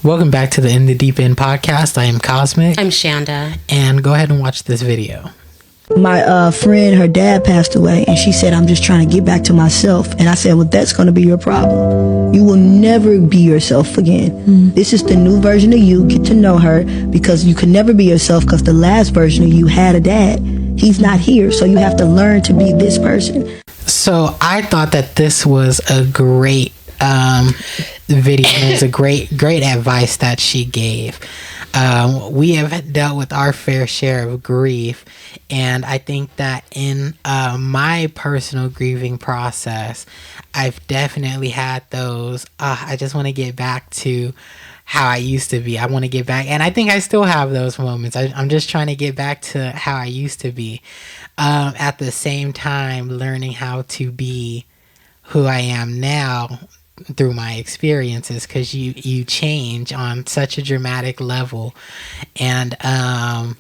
Welcome back to the In the Deep End podcast. I am Cosmic. I'm Chanda. And go ahead and watch this video. My friend, her dad passed away, and she said, I'm just trying to get back to myself. And I said, well, that's going to be your problem. You will never be yourself again. This is the new version of you. Get to know her, because you can never be yourself, because the last version of you had a dad. He's not here, so you have to learn to be this person. So I thought that this was a great video. It was a great advice that she gave. We have dealt with our fair share of grief, and I think that in my personal grieving process, I've definitely had those I just want to get back to how I used to be. I want to get back, and I think I still have those moments. I'm just trying to get back to how I used to be, at the same time learning how to be who I am now through my experiences, because you change on such a dramatic level. And I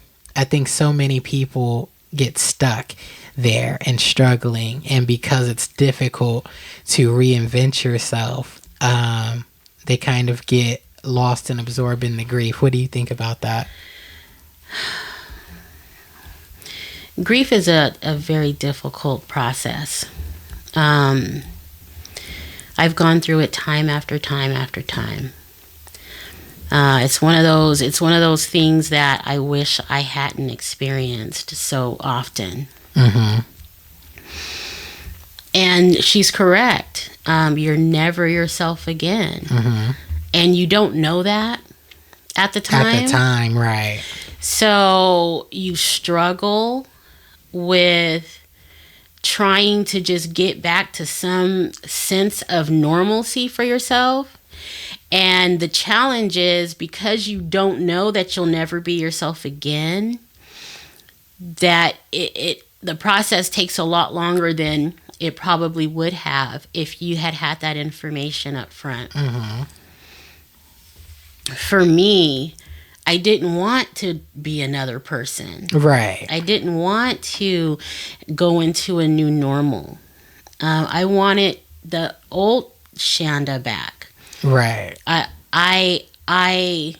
think so many people get stuck there and struggling, and because it's difficult to reinvent yourself, they kind of get lost and absorbed in the grief. What do you think about that? Grief is a very difficult process. I've gone through it time after time after time. It's one of those things that I wish I hadn't experienced so often. Mm-hmm. And she's correct. You're never yourself again. Mm-hmm. And you don't know that at the time. At the time, right. So you struggle with trying to just get back to some sense of normalcy for yourself. And the challenge is, because you don't know that you'll never be yourself again, that the process takes a lot longer than it probably would have if you had had that information up front. Mm-hmm. For me, I didn't want to be another person. Right. I didn't want to go into a new normal. I wanted the old Chanda back. Right. I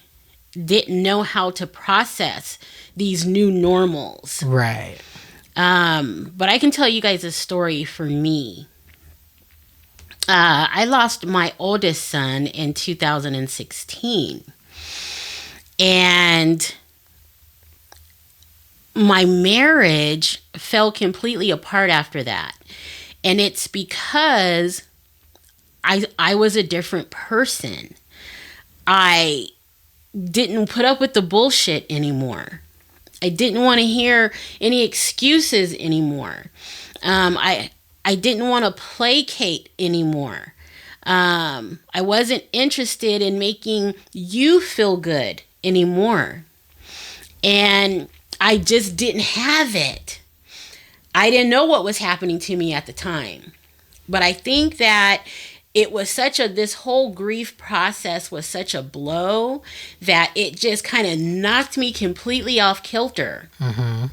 didn't know how to process these new normals. Right. But I can tell you guys a story for me. I lost my oldest son in 2016. And my marriage fell completely apart after that. And it's because I was a different person. I didn't put up with the bullshit anymore. I didn't want to hear any excuses anymore. I didn't want to placate anymore. I wasn't interested in making you feel good anymore. And I just didn't have it. I didn't know what was happening to me at the time. But I think that this whole grief process was such a blow that it just kind of knocked me completely off kilter. Mm-hmm.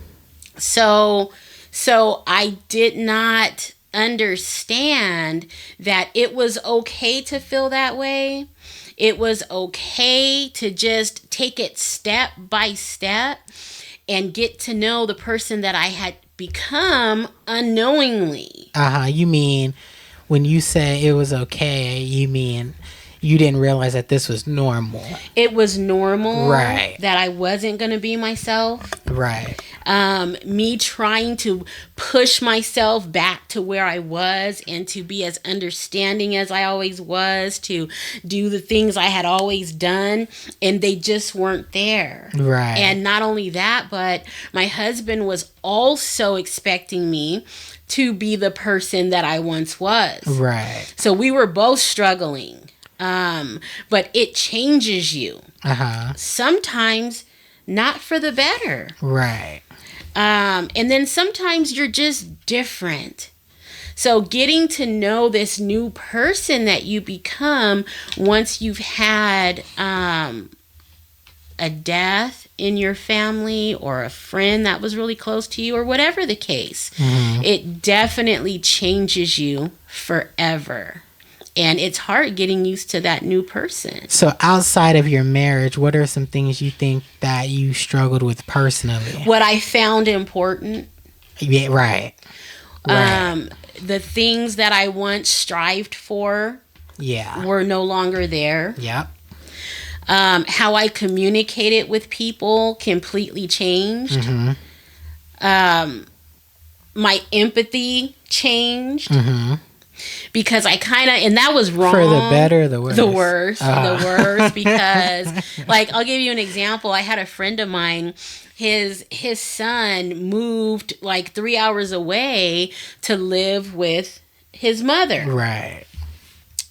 So I did not understand that it was okay to feel that way. It was okay to just take it step by step and get to know the person that I had become unknowingly. You mean when you say it was okay, you mean you didn't realize that this was normal. It was normal. Right. That I wasn't going to be myself. Right. Me trying to push myself back to where I was and to be as understanding as I always was, to do the things I had always done, and they just weren't there. Right. And not only that, but my husband was also expecting me to be the person that I once was. Right. So we were both struggling. But it changes you. Sometimes not for the better. Right. And then sometimes you're just different. So getting to know this new person that you become once you've had a death in your family or a friend that was really close to you or whatever the case, it definitely changes you forever. And it's hard getting used to that new person. So outside of your marriage, what are some things you think that you struggled with personally? What I found important. Yeah, right. The things that I once strived for were no longer there. Yep. How I communicated with people completely changed. My empathy changed. Because I kind of, and that was wrong. For the better or the worse? The worst. The worst. Because, like, I'll give you an example. I had a friend of mine, his son moved like 3 hours away to live with his mother. Right.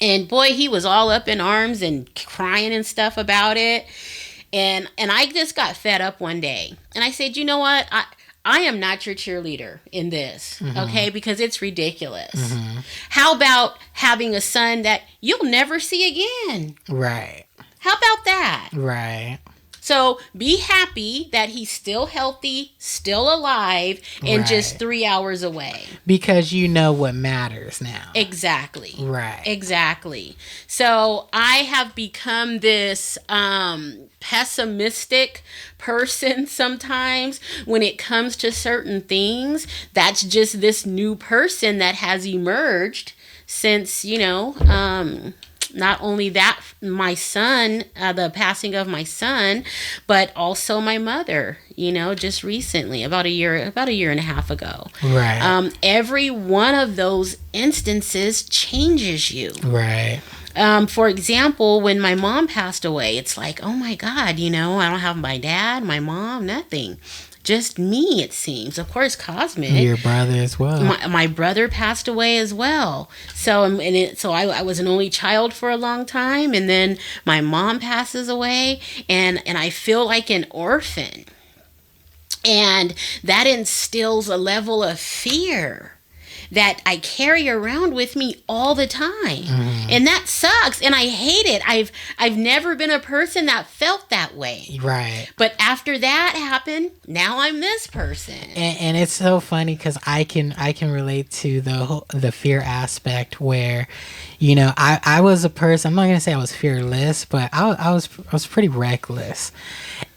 And boy, he was all up in arms and crying and stuff about it. And I just got fed up one day. And I said, you know what? I am not your cheerleader in this, okay? Because it's ridiculous. How about having a son that you'll never see again? Right. How about that? Right. So be happy that he's still healthy, still alive, and just 3 hours away. Because you know what matters now. Exactly. Right. Exactly. So I have become this pessimistic person sometimes when it comes to certain things. That's just this new person that has emerged since, not only that, my son, the passing of my son, but also my mother, just recently, about a year and a half ago. Right. Every one of those instances changes you. Right. For example, when my mom passed away, it's like, oh my God, I don't have my dad, my mom, nothing. Just me, it seems. Of course, cosmic. Your brother as well. My brother passed away as well. So I was an only child for a long time, and then my mom passes away, and I feel like an orphan. And that instills a level of fear that I carry around with me all the time. And that sucks, and I hate it. I've never been a person that felt that way. Right. But after that happened, now I'm this person. And it's so funny because I can relate to the fear aspect where, I was a person. I'm not gonna say I was fearless, but I was pretty reckless.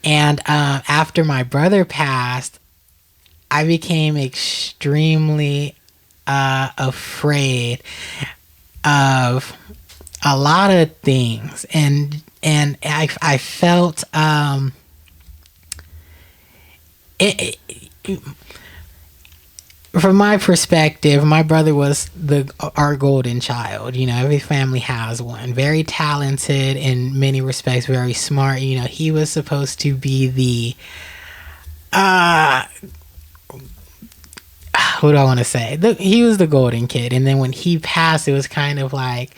And after my brother passed, I became extremely afraid of a lot of things, and I felt from my perspective, my brother was our golden child. Every family has one. Very talented in many respects, very smart. He was supposed to be the what do I want to say? He was the golden kid. And then when he passed, it was kind of like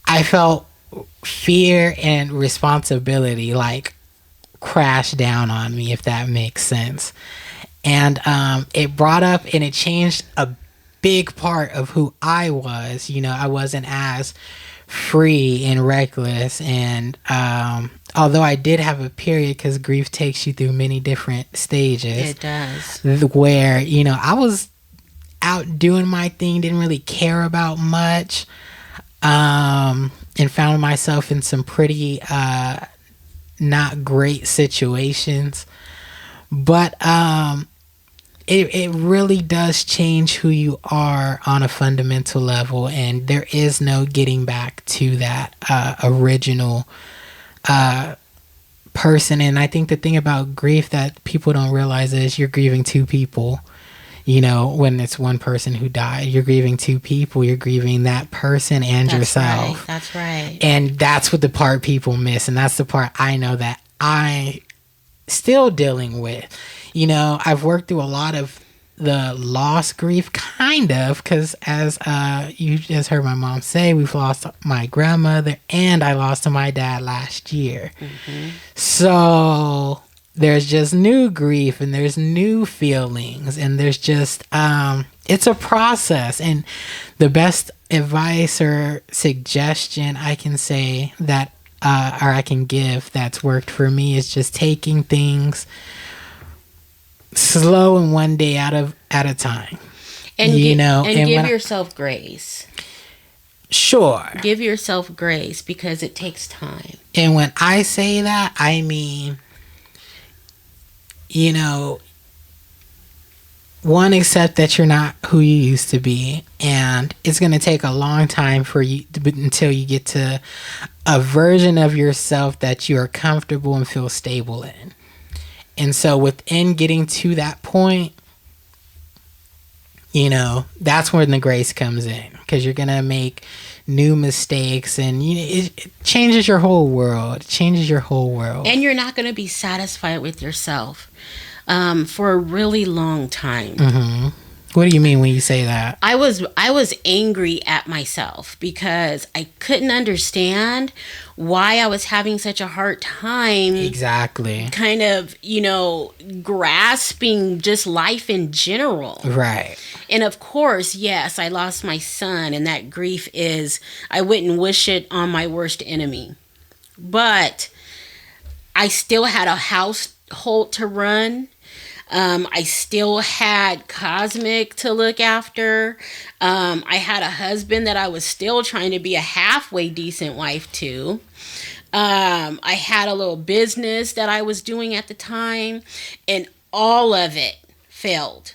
I felt fear and responsibility like crash down on me, if that makes sense. And it brought up and it changed a big part of who I was. I wasn't as free and reckless. And although I did have a period, because grief takes you through many different stages. It does. Where, I was out doing my thing, didn't really care about much, and found myself in some pretty not great situations. But it really does change who you are on a fundamental level, and there is no getting back to that original person. And I think the thing about grief that people don't realize is you're grieving two people. When it's one person who died, you're grieving two people. You're grieving that person and yourself. Right. That's right. And that's what the part people miss, and that's the part I know that I still dealing with. I've worked through a lot of the loss grief, kind of, because as you just heard my mom say, we've lost my grandmother, and I lost to my dad last year. So there's just new grief, and there's new feelings, and there's just it's a process. And the best advice or suggestion I can say that or I can give that's worked for me is just taking things slow and one day at a time. And give yourself grace. Sure. Give yourself grace because it takes time. And when I say that, I mean, you know, one, accept that you're not who you used to be, and it's going to take a long time for you until you get to a version of yourself that you are comfortable and feel stable in. And so within getting to that point, you know, that's when the grace comes in, because you're going to make new mistakes, and it changes your whole world. It changes your whole world. And you're not going to be satisfied with yourself for a really long time. Mm-hmm. What do you mean when you say that? I was angry at myself because I couldn't understand why I was having such a hard time. Exactly. Kind of, grasping just life in general. Right. And of course, yes, I lost my son, and that grief I wouldn't wish it on my worst enemy. But I still had a household to run. I still had Cosmic to look after. I had a husband that I was still trying to be a halfway decent wife to. I had a little business that I was doing at the time, and all of it failed.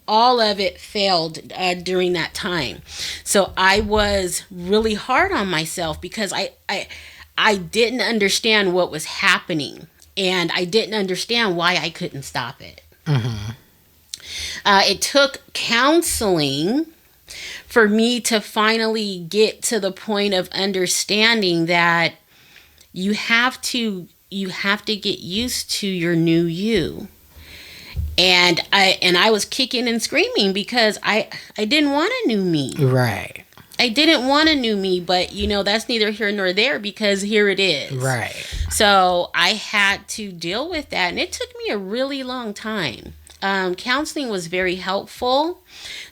All of it failed during that time. So I was really hard on myself because I didn't understand what was happening, and I didn't understand why I couldn't stop it. Mm-hmm. It took counseling for me to finally get to the point of understanding that you have to get used to your new you. And I was kicking and screaming because I didn't want a new me. Right. I didn't want a new me, but that's neither here nor there because here it is. Right. So I had to deal with that, and it took me a really long time. Counseling was very helpful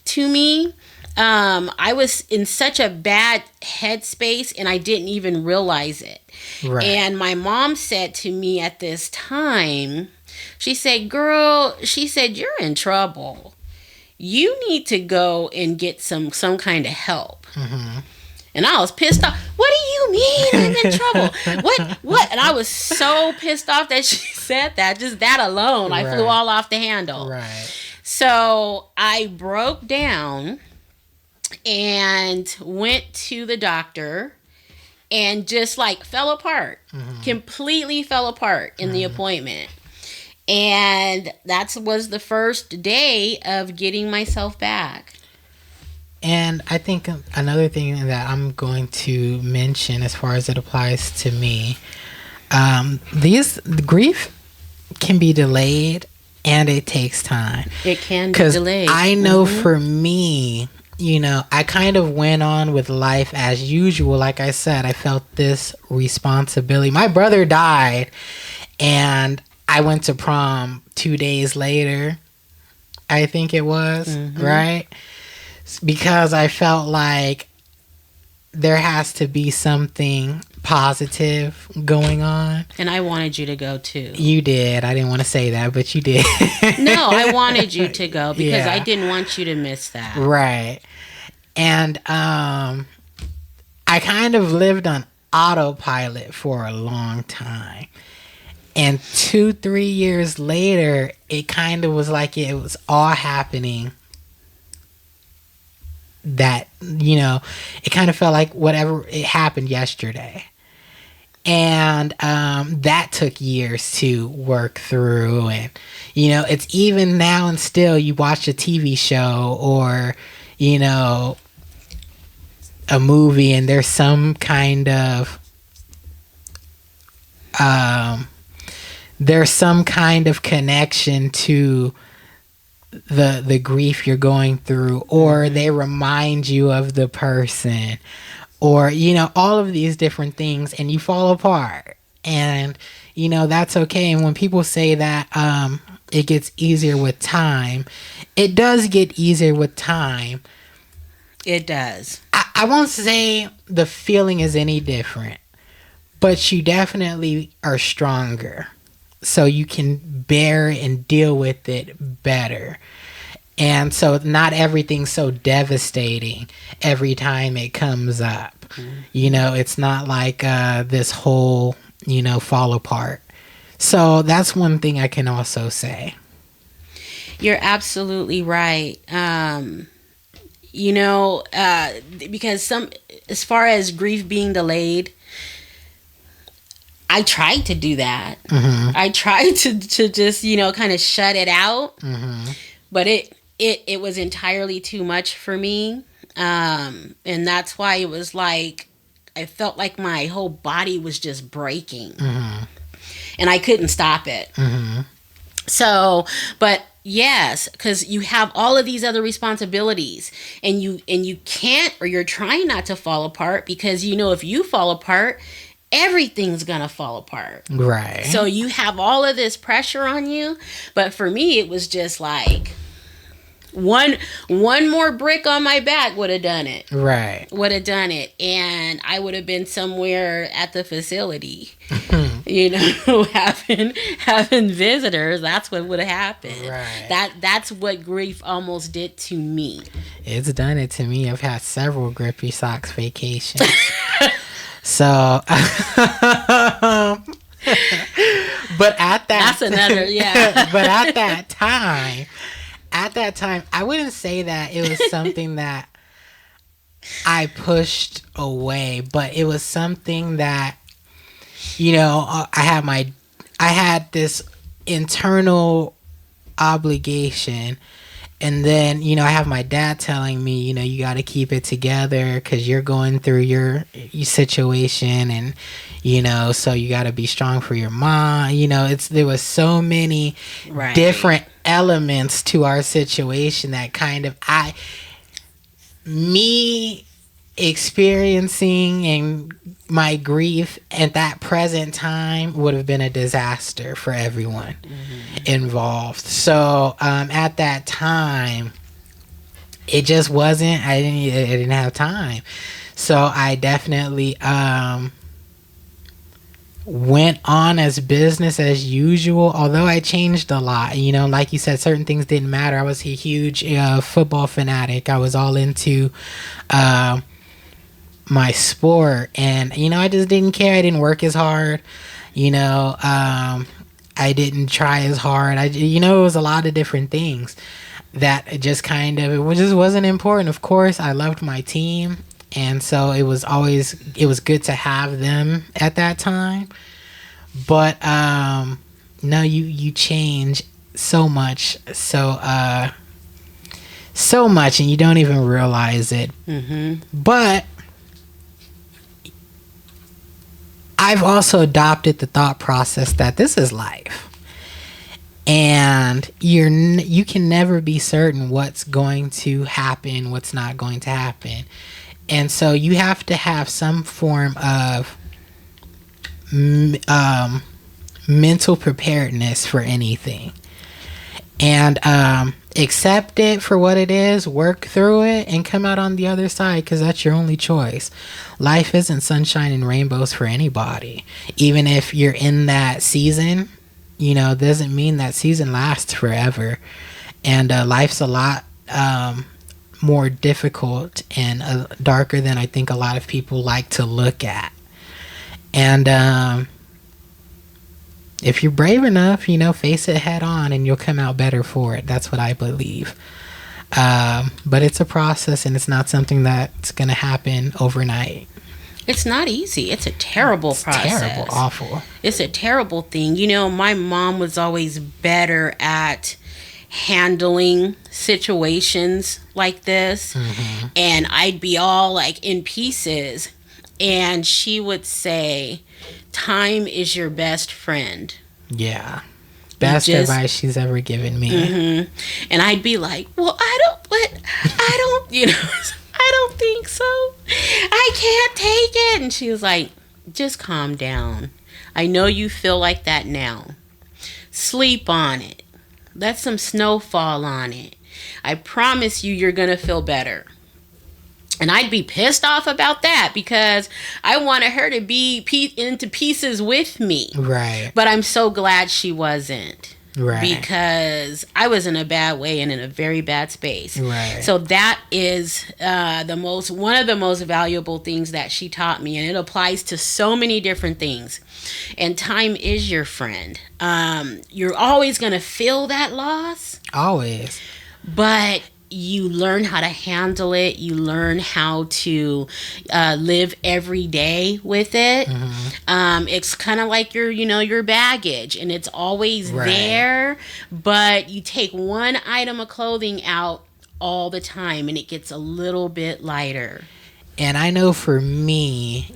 to me. I was in such a bad headspace, and I didn't even realize it. Right. And my mom said to me at this time, she said, "Girl," she said, "you're in trouble. You need to go and get some kind of help." Mm-hmm. And I was pissed off. What do you mean I'm in trouble? What? And I was so pissed off that she said that. Just that alone, I flew all off the handle. Right. So I broke down and went to the doctor and just fell apart. Mm-hmm. Completely fell apart in the appointment. And that was the first day of getting myself back. And I think another thing that I'm going to mention as far as it applies to me, the grief can be delayed, and it takes time. It can be delayed. I know for me, I kind of went on with life as usual. Like I said, I felt this responsibility. My brother died, and I went to prom 2 days later, I think it was, right? Because I felt like there has to be something positive going on. And I wanted you to go too. You did. I didn't want to say that, but you did. No, I wanted you to go because I didn't want you to miss that. Right. And I kind of lived on autopilot for a long time. And 2-3 years later, it kind of was like it was all happening. That, it kind of felt like whatever, it happened yesterday. And that took years to work through. And, it's even now and still you watch a TV show or, a movie, and there's some kind of connection to the grief you're going through, or they remind you of the person, or all of these different things, and you fall apart, and that's okay. And when people say that it gets easier with time, it does get easier with time. It does. I won't say the feeling is any different, but you definitely are stronger. So you can bear and deal with it better. And so not everything's so devastating every time it comes up. You know, it's not like this whole, you know, fall apart. So that's one thing I can also say. You're absolutely right. You know, because as far as grief being delayed, I tried to do that. I tried to just, you know, kind of shut it out, but it was entirely too much for me. And that's why it was like, I felt like my whole body was just breaking and I couldn't stop it. So, but yes, because you have all of these other responsibilities and you can't, or you're trying not to fall apart, because, you know, if you fall apart, everything's gonna fall apart. Right. So you have all of this pressure on you. But for me, it was just like one more brick on my back would have done it. Right. Would have done it. And I would have been somewhere at the facility, you know, having visitors. That's what would have happened. Right. That's what grief almost did to me. It's done it to me. I've had several Grippy Socks vacations. So, but at that, that's another, yeah. But at that time, I wouldn't say that it was something that I pushed away, but it was something that, you know, I had this internal obligation. And then, you know, I have my dad telling me, you know, you got to keep it together because you're going through your situation, and, you know, so you got to be strong for your mom. You know, there was so many different elements to our situation that kind of me experiencing and my grief at that present time would have been a disaster for everyone involved. So at that time, it just wasn't. I didn't have time. So I definitely went on as business as usual. Although I changed a lot, you know, like you said, certain things didn't matter. I was a huge football fanatic. I was all into my sport, and, you know, I just didn't care. I didn't work as hard, you know. I didn't try as hard. You know, it was a lot of different things that just kind of, it just wasn't important. Of course, I loved my team, and so it was good to have them at that time. But no, you change so much, so much, and you don't even realize it. But I've also adopted the thought process that this is life, and you can never be certain what's going to happen, what's not going to happen. And so you have to have some form of mental preparedness for anything, and accept it for what it is, work through it, and come out on the other side, because that's your only choice. Life isn't sunshine and rainbows for anybody. Even if you're in that season, you know, doesn't mean that season lasts forever. And life's a lot more difficult and darker than I think a lot of people like to look at. And if you're brave enough, you know, face it head on, and you'll come out better for it. That's what I believe. But it's a process, and it's not something that's going to happen overnight. It's not easy. It's a terrible process. Terrible, awful. It's a terrible thing. You know, my mom was always better at handling situations like this. And I'd be all like in pieces. And she would say, time is your best friend. Yeah. Best advice she's ever given me. And I'd be like, well, I don't, you know, I don't think so. I can't take it. And she was like, just calm down. I know you feel like that now. Sleep on it. Let some snow fall on it. I promise you're going to feel better. And I'd be pissed off about that, because I wanted her to be into pieces with me. Right. But I'm so glad she wasn't. Right. Because I was in a bad way and in a very bad space. Right. So that is one of the most valuable things that she taught me, and it applies to so many different things. And time is your friend. You're always going to feel that loss. Always. But you learn how to handle it. You learn how to live every day with it. It's kind of like your baggage, and it's always there, but you take one item of clothing out all the time and it gets a little bit lighter. And I know for me,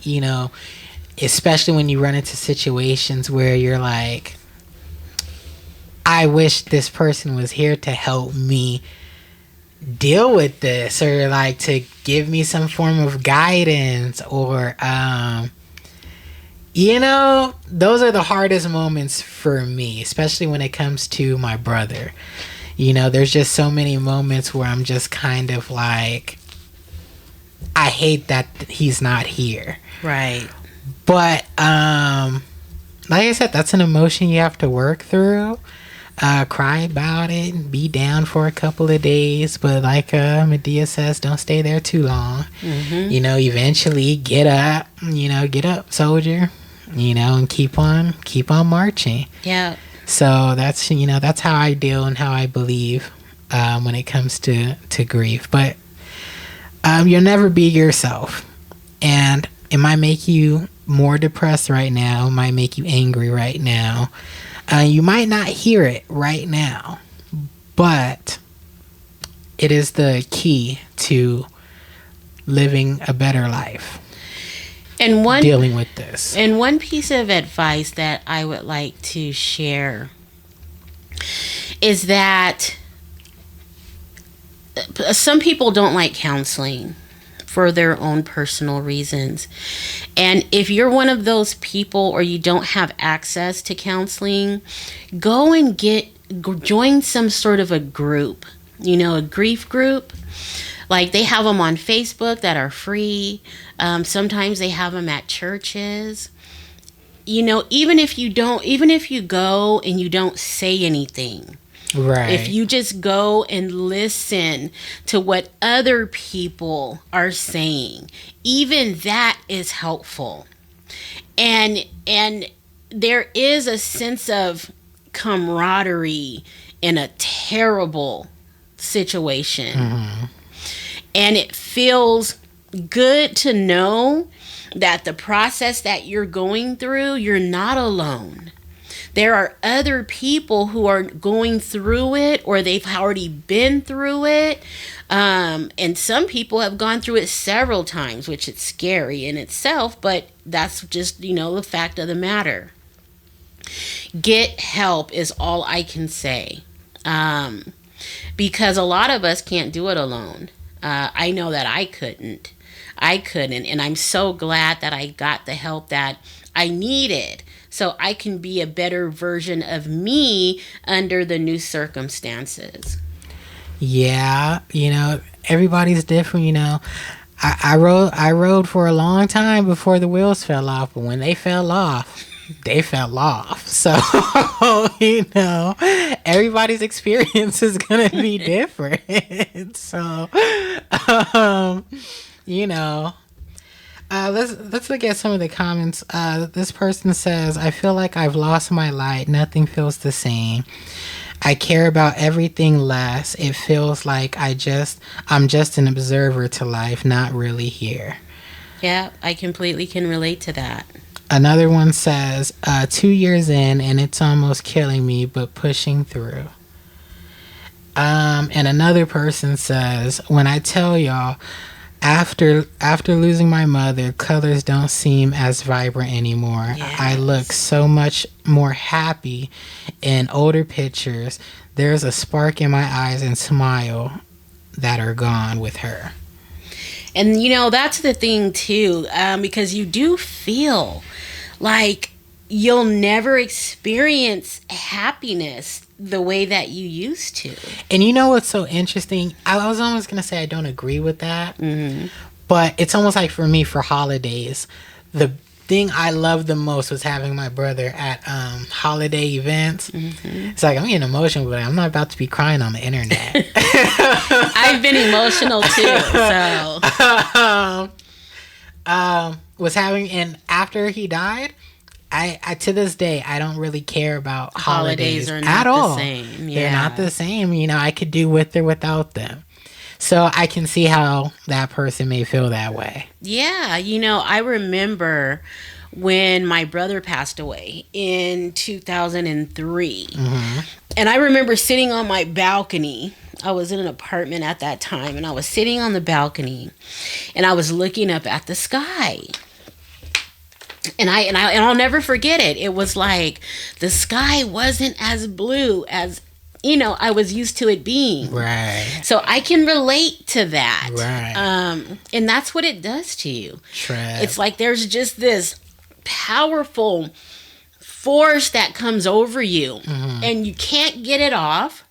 especially when you run into situations where you're like, I wish this person was here to help me deal with this, or like to give me some form of guidance, or those are the hardest moments for me, especially when it comes to my brother. There's just so many moments where I'm just kind of like, I hate that he's not here. Right. But like I said, that's an emotion you have to work through. Cry about it and be down for a couple of days, but like Medea says, don't stay there too long. Eventually get up, soldier, and keep on marching. Yeah. So that's how I deal and how I believe when it comes to grief. But you'll never be yourself, and it might make you more depressed right now, it might make you angry right now. You might not hear it right now, but it is the key to living a better life. And dealing with this. And one piece of advice that I would like to share is that some people don't like counseling for their own personal reasons. And if you're one of those people, or you don't have access to counseling, go and join some sort of a group, a grief group. Like, they have them on Facebook that are free. Sometimes they have them at churches. Even if you go and you don't say anything, right? If you just go and listen to what other people are saying, even that is helpful. And there is a sense of camaraderie in a terrible situation. And it feels good to know that the process that you're going through, you're not alone. There are other people who are going through it, or they've already been through it. And some people have gone through it several times, which is scary in itself, but that's just, the fact of the matter. Get help is all I can say. Because a lot of us can't do it alone. I know that I couldn't. And I'm so glad that I got the help that I needed, so I can be a better version of me under the new circumstances. Yeah, everybody's different. I rode for a long time before the wheels fell off, but when they fell off, they fell off. So everybody's experience is gonna be different. So let's look at some of the comments. This person says, I feel like I've lost my light. Nothing feels the same. I care about everything less. It feels like I'm just an observer to life, not really here. Yeah, I completely can relate to that. Another one says, 2 years in and it's almost killing me, but pushing through. And another person says, when I tell y'all, after losing my mother, colors don't seem as vibrant anymore. Yes. I look so much more happy in older pictures. There's a spark in my eyes and smile that are gone with her. And that's the thing too, because you do feel like you'll never experience happiness the way that you used to. And what's so interesting? I was almost going to say I don't agree with that. Mm-hmm. But it's almost like for me, for holidays, the thing I loved the most was having my brother at holiday events. It's like, I'm getting emotional, but I'm not about to be crying on the internet. I've been emotional too. So Was having, and after he died, I to this day I don't really care about holidays are at not all. the same. They're not the same. You know, I could do with or without them. So I can see how that person may feel that way. Yeah, you know, I remember when my brother passed away in 2003. And I remember sitting on my balcony. I was in an apartment at that time, and I was sitting on the balcony, and I was looking up at the sky. And I'll never forget it. It was like the sky wasn't as blue as, you know, I was used to it being. Right. So I can relate to that. Right. And that's what it does to you. Trap. It's like there's just this powerful force that comes over you, and you can't get it off.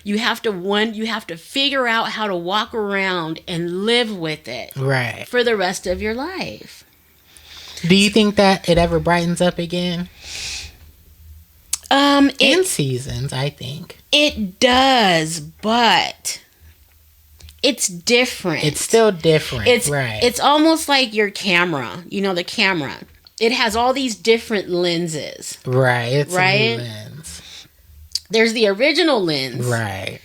You have to figure out how to walk around and live with it. Right. For the rest of your life. Do you think that it ever brightens up again? In seasons, I think. It does, but it's different. It's still different. Right. It's almost like your camera. You know, the camera. It has all these different lenses. Right. It's right? a new lens. There's the original lens. Right.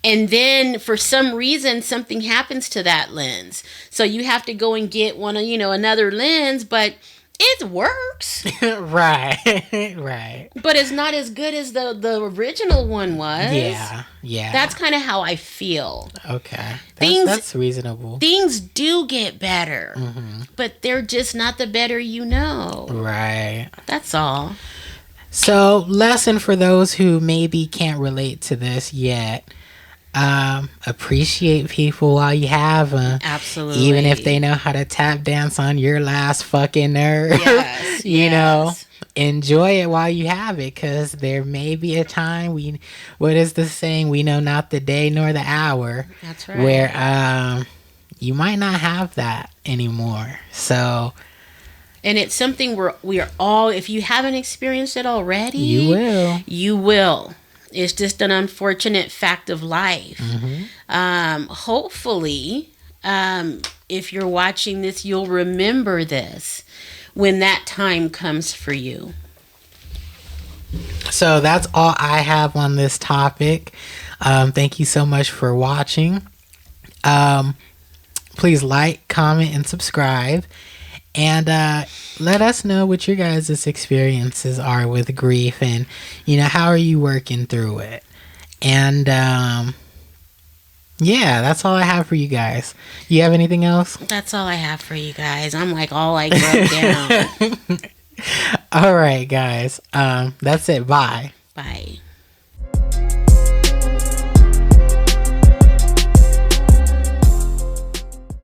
And then for some reason something happens to that lens. So you have to go and get another lens, but it works. Right. Right. But it's not as good as the original one was. Yeah. Yeah. That's kind of how I feel. Okay. That's reasonable. Things do get better, but they're just not the better you know. Right. That's all. So, lesson for those who maybe can't relate to this yet. Appreciate people while you have them. Absolutely. Even if they know how to tap dance on your last fucking nerve. Yes. You know, enjoy it while you have it, because there may be a time what is the saying? We know not the day nor the hour. That's right. Where you might not have that anymore. So. And it's something we are all, if you haven't experienced it already. You will. You will. It's just an unfortunate fact of life. Hopefully, if you're watching this, you'll remember this when that time comes for you. So that's all I have on this topic. Thank you so much for watching. Please like, comment, and subscribe. And let us know what your guys' experiences are with grief, and how are you working through it. And yeah, that's all I have for you guys. You have anything else? That's all I have for you guys. I'm like all I broke down. All right, guys. That's it. Bye. Bye.